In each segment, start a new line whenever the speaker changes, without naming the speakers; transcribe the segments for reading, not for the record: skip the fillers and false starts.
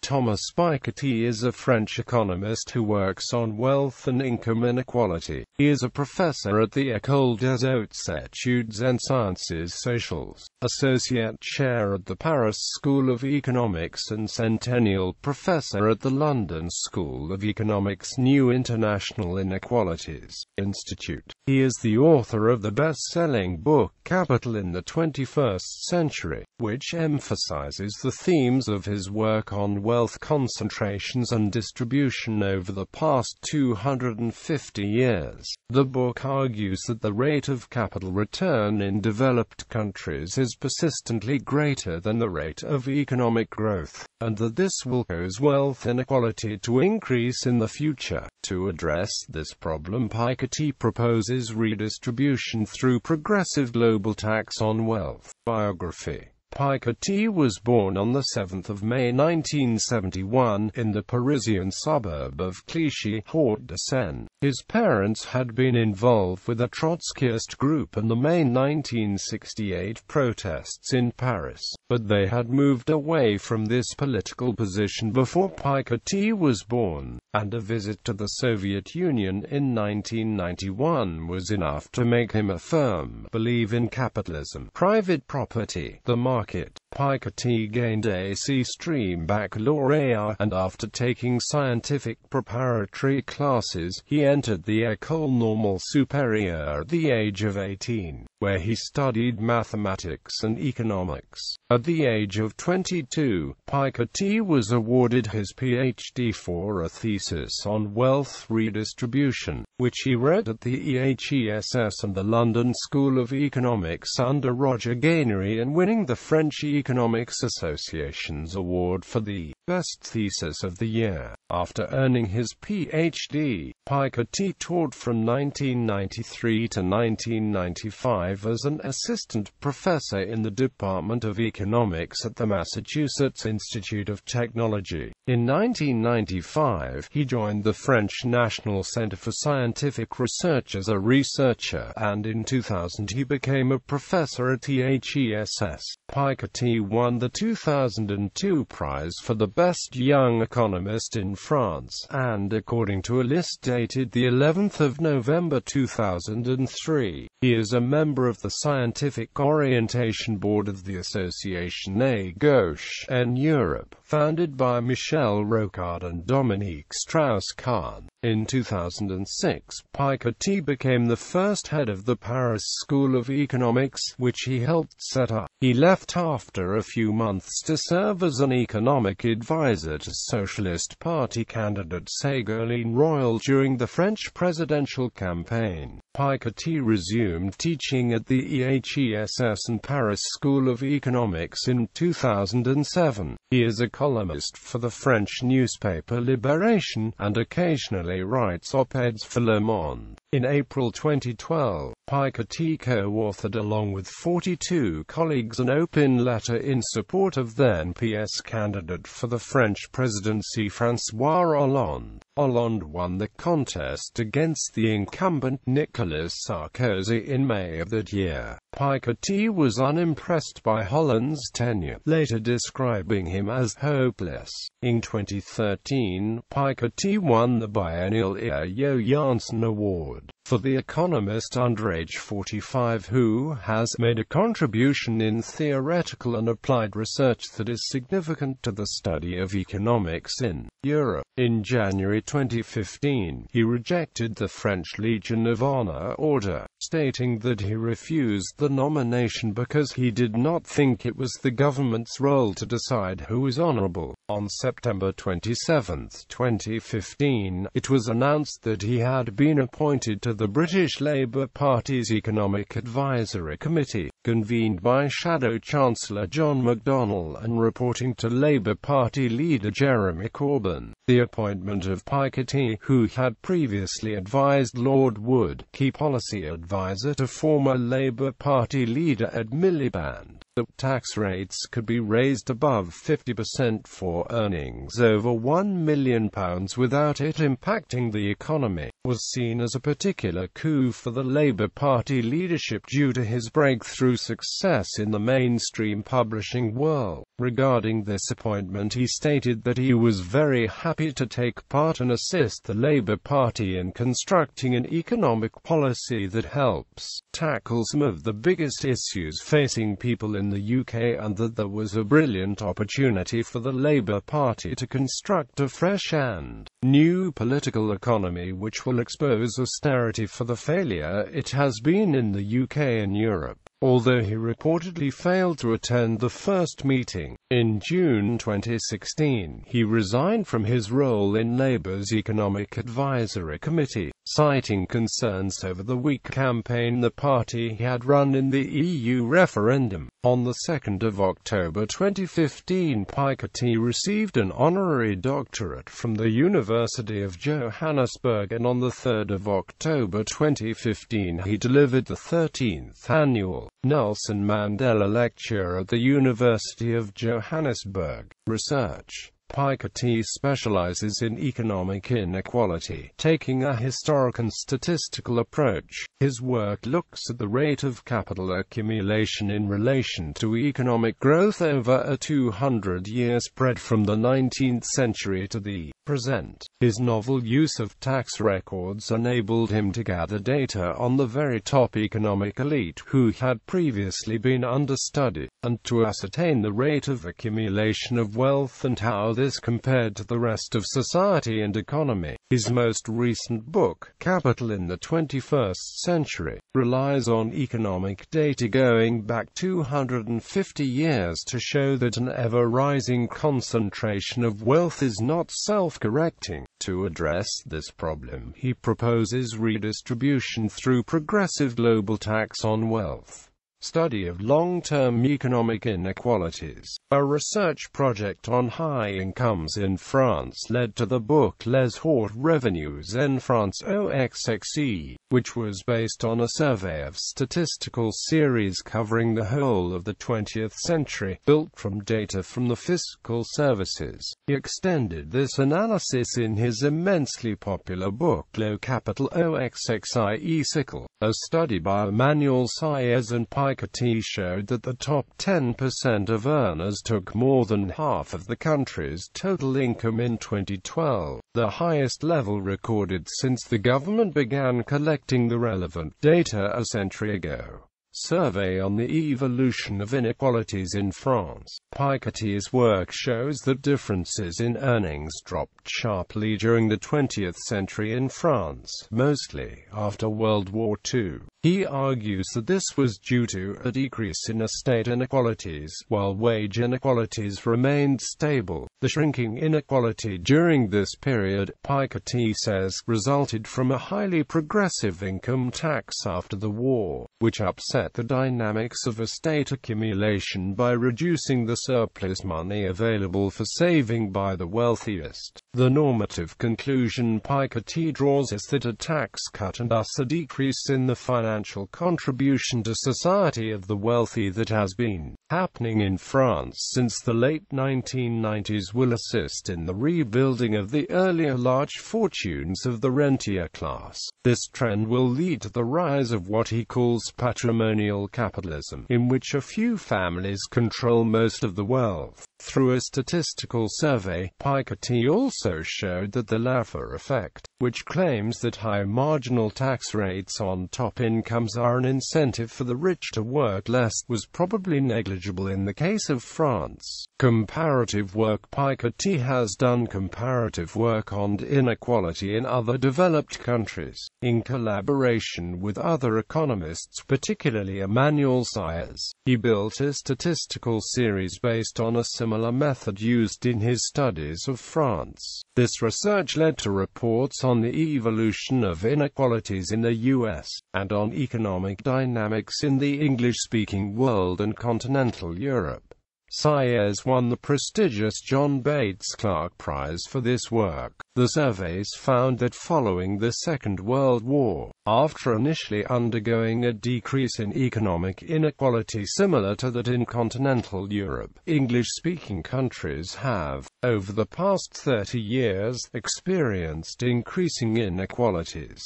Thomas Piketty is a French economist who works on wealth and income inequality. He is a professor at the École des hautes, études and sciences sociales, associate chair at the Paris School of Economics and Centennial professor at the London School of Economics' new International Inequalities Institute. He is the author of the best-selling book Capital in the 21st Century, which emphasizes the themes of his work on wealth concentrations and distribution over the past 250 years. The book argues that the rate of capital return in developed countries is persistently greater than the rate of economic growth, and that this will cause wealth inequality to increase in the future. To address this problem, Piketty proposes redistribution through progressive global tax on wealth. Biography. Piketty was born on 7 May 1971, in the Parisian suburb of Clichy, Hauts-de-Seine. His parents had been involved with a Trotskyist group in the May 1968 protests in Paris, but they had moved away from this political position before Piketty was born, and a visit to the Soviet Union in 1991 was enough to make him a firm believer in capitalism, private property, the market. Piketty gained a C-stream baccalaureate, and after taking scientific preparatory classes, he entered the École Normale Supérieure at the age of 18, where he studied mathematics and economics. At the age of 22, Piketty was awarded his PhD for a thesis on wealth redistribution, which he read at the EHESS and the London School of Economics under Roger Gagnery, winning the French Economics Association's award for the best thesis of the year. After earning his PhD, Piketty taught from 1993 to 1995 as an assistant professor in the Department of Economics at the Massachusetts Institute of Technology. In 1995, he joined the French National Center for Scientific Research as a researcher, and in 2000 he became a professor at EHESS. Piketty won the 2002 prize for the Best Young Economist in France, and according to a list dated the 11th of November 2003, he is a member of the Scientific Orientation Board of the Association A Gauche en Europe, founded by Michel Rocard and Dominique Strauss-Kahn. In 2006, Piketty became the first head of the Paris School of Economics, which he helped set up. He left after a few months to serve as an economic advisor to Socialist Party candidate Ségolène Royal during the French presidential campaign. Piketty resumed teaching at the EHESS and Paris School of Economics in 2007. He is a columnist for the French newspaper Libération, and occasionally writes op-eds for Le Monde. In April 2012, Piketty co-authored along with 42 colleagues an open letter in support of then PS candidate for the French presidency François Hollande. Hollande won the contest against the incumbent Nicolas Sarkozy in May of that year. Piketty was unimpressed by Hollande's tenure, later describing him as hopeless. In 2013, Piketty won the biennial Yo Janssen Award for the economist under age 45 who has made a contribution in theoretical and applied research that is significant to the study of economics in Europe. In January 2015, he rejected the French Legion of Honor order, stating that he refused the nomination because he did not think it was the government's role to decide who was honorable. On September 27, 2015, it was announced that he had been appointed to the British Labour Party's Economic Advisory Committee, convened by Shadow Chancellor John McDonnell and reporting to Labour Party leader Jeremy Corbyn. The appointment of Piketty, who had previously advised Lord Wood, key policy advisor to former Labour Party leader Ed Miliband, that tax rates could be raised above 50% for earnings over £1 million without it impacting the economy, was seen as a particular coup for the Labour Party leadership due to his breakthrough success in the mainstream publishing world. Regarding this appointment, he stated that he was very happy to take part and assist the Labour Party in constructing an economic policy that helps tackle some of the biggest issues facing people in the UK, and that there was a brilliant opportunity for the Labour Party to construct a fresh and new political economy which will expose austerity for the failure it has been in the UK and Europe. Although he reportedly failed to attend the first meeting, in June 2016, he resigned from his role in Labour's Economic Advisory Committee, citing concerns over the weak campaign the party had run in the EU referendum. On the 2nd of October 2015, Piketty received an honorary doctorate from the University of Johannesburg, and on the 3rd of October 2015 he delivered the 13th annual Nelson Mandela Lecture at the University of Johannesburg. Research. Piketty specializes in economic inequality, taking a historic and statistical approach. His work looks at the rate of capital accumulation in relation to economic growth over a 200-year spread from the 19th century to the present. His novel use of tax records enabled him to gather data on the very top economic elite who had previously been understudied, and to ascertain the rate of accumulation of wealth and how this compared to the rest of society and economy. His most recent book, Capital in the 21st Century, relies on economic data going back 250 years to show that an ever-rising concentration of wealth is not self-correcting. To address this problem, he proposes redistribution through progressive global tax on wealth. Study of long-term economic inequalities. A research project on high incomes in France led to the book Les Hautes Revenus en France (OXXE), which was based on a survey of statistical series covering the whole of the 20th century, built from data from the fiscal services. He extended this analysis in his immensely popular book Le Capital (OXXIE École). A study by Emmanuel Saez and Piketty showed that the top 10% of earners took more than half of the country's total income in 2012, the highest level recorded since the government began collecting the relevant data a century ago. Survey on the Evolution of Inequalities in France. Piketty's work shows that differences in earnings dropped sharply during the 20th century in France, mostly after World War II. He argues that this was due to a decrease in estate inequalities, while wage inequalities remained stable. The shrinking inequality during this period, Piketty says, resulted from a highly progressive income tax after the war, which upset the dynamics of estate accumulation by reducing the surplus money available for saving by the wealthiest. The normative conclusion Piketty draws is that a tax cut and thus a decrease in the financial contribution to society of the wealthy that has been happening in France since the late 1990s will assist in the rebuilding of the earlier large fortunes of the rentier class. This trend will lead to the rise of what he calls patrimonial capitalism, in which a few families control most of the wealth. Through a statistical survey, Piketty also showed that the Laffer effect, which claims that high marginal tax rates on top incomes are an incentive for the rich to work less, was probably negligible in the case of France. Comparative work. Piketty has done comparative work on inequality in other developed countries, in collaboration with other economists, particularly Emmanuel Saez. He built a statistical series based on a similar method used in his studies of France. This research led to reports on the evolution of inequalities in the US, and on economic dynamics in the English-speaking world and continental Europe. Saez won the prestigious John Bates Clark Prize for this work. The surveys found that following the Second World War, after initially undergoing a decrease in economic inequality similar to that in continental Europe, English-speaking countries have, over the past 30 years, experienced increasing inequalities.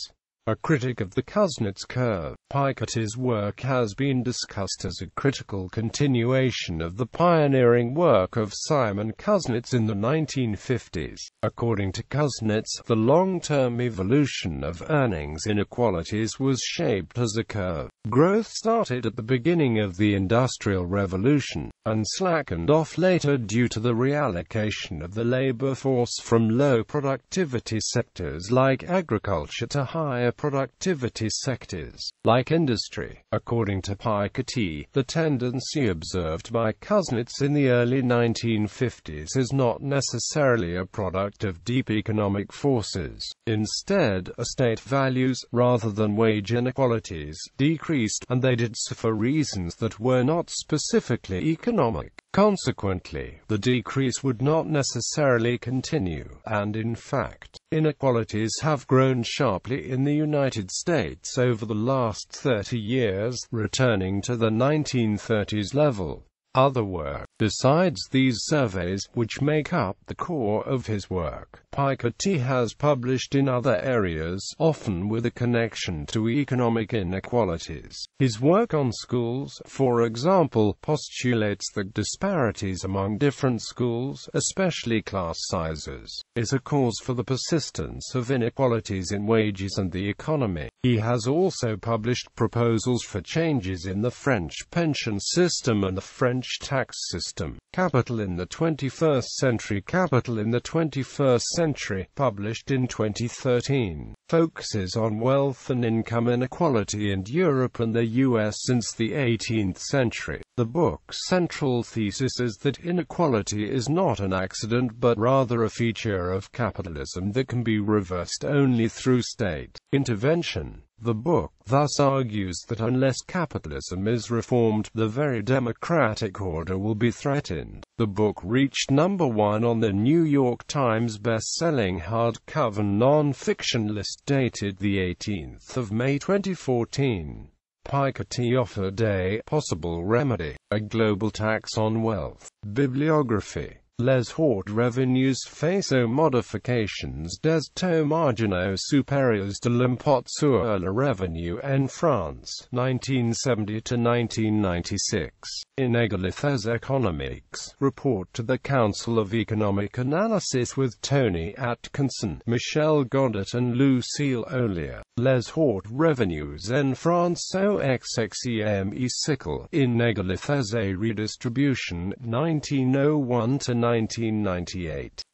A critic of the Kuznets curve, Piketty's work has been discussed as a critical continuation of the pioneering work of Simon Kuznets in the 1950s. According to Kuznets, the long-term evolution of earnings inequalities was shaped as a curve. Growth started at the beginning of the Industrial Revolution, and slackened off later due to the reallocation of the labor force from low-productivity sectors like agriculture to higher productivity sectors, like industry. According to Piketty, the tendency observed by Kuznets in the early 1950s is not necessarily a product of deep economic forces. Instead, estate values, rather than wage inequalities, decreased, and they did so for reasons that were not specifically economic. Consequently, the decrease would not necessarily continue, and in fact, inequalities have grown sharply in the United States over the last 30 years, returning to the 1930s level. Other work. Besides these surveys, which make up the core of his work, Piketty has published in other areas, often with a connection to economic inequalities. His work on schools, for example, postulates that disparities among different schools, especially class sizes, is a cause for the persistence of inequalities in wages and the economy. He has also published proposals for changes in the French pension system and the French tax system. Capital in the 21st Century. Capital in the 21st Century, published in 2013, focuses on wealth and income inequality in Europe and the US since the 18th century. The book's central thesis is that inequality is not an accident but rather a feature of capitalism that can be reversed only through state intervention. The book thus argues that unless capitalism is reformed, the very democratic order will be threatened. The book reached #1 on the New York Times best-selling hardcover non-fiction list dated the 18th of May 2014. Piketty offered a possible remedy, a global tax on wealth. Bibliography. Les hautes revenus faisant modifications des taux marginaux supérieurs de l'impôt sur le revenu en France, 1970–1996. Inégalités économiques. Report to the Council of Economic Analysis with Tony Atkinson, Michel Godet and Lucille Ollier. Les hautes revenus en France au XXIème siècle. Inégalités et redistribution, 1901–1998.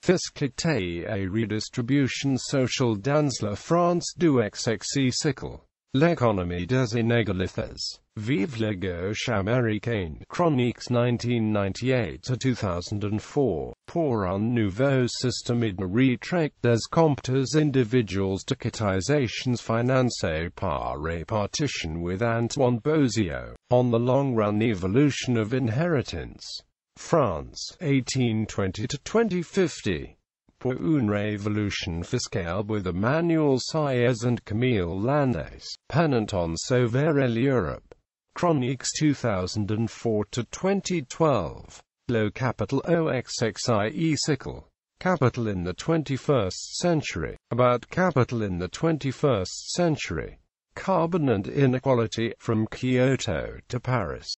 Fiscalité et redistribution sociale dans la France du XXI siècle. L'économie des inégalités. Vive la gauche américaine. Chroniques 1998–2004. Pour un nouveau système de retraite des comptes individuels de cotisations financées par répartition with Antoine Bozio. On the long-run evolution of inheritance. France, 1820–2050. Pour une révolution fiscale with Emmanuel Saez and Camille Landais. Pennant on Sauver l'Europe. Chroniques 2004–2012. Le Capital au XXI siècle. Capital in the 21st Century. About capital in the 21st century. Carbon and inequality, from Kyoto to Paris.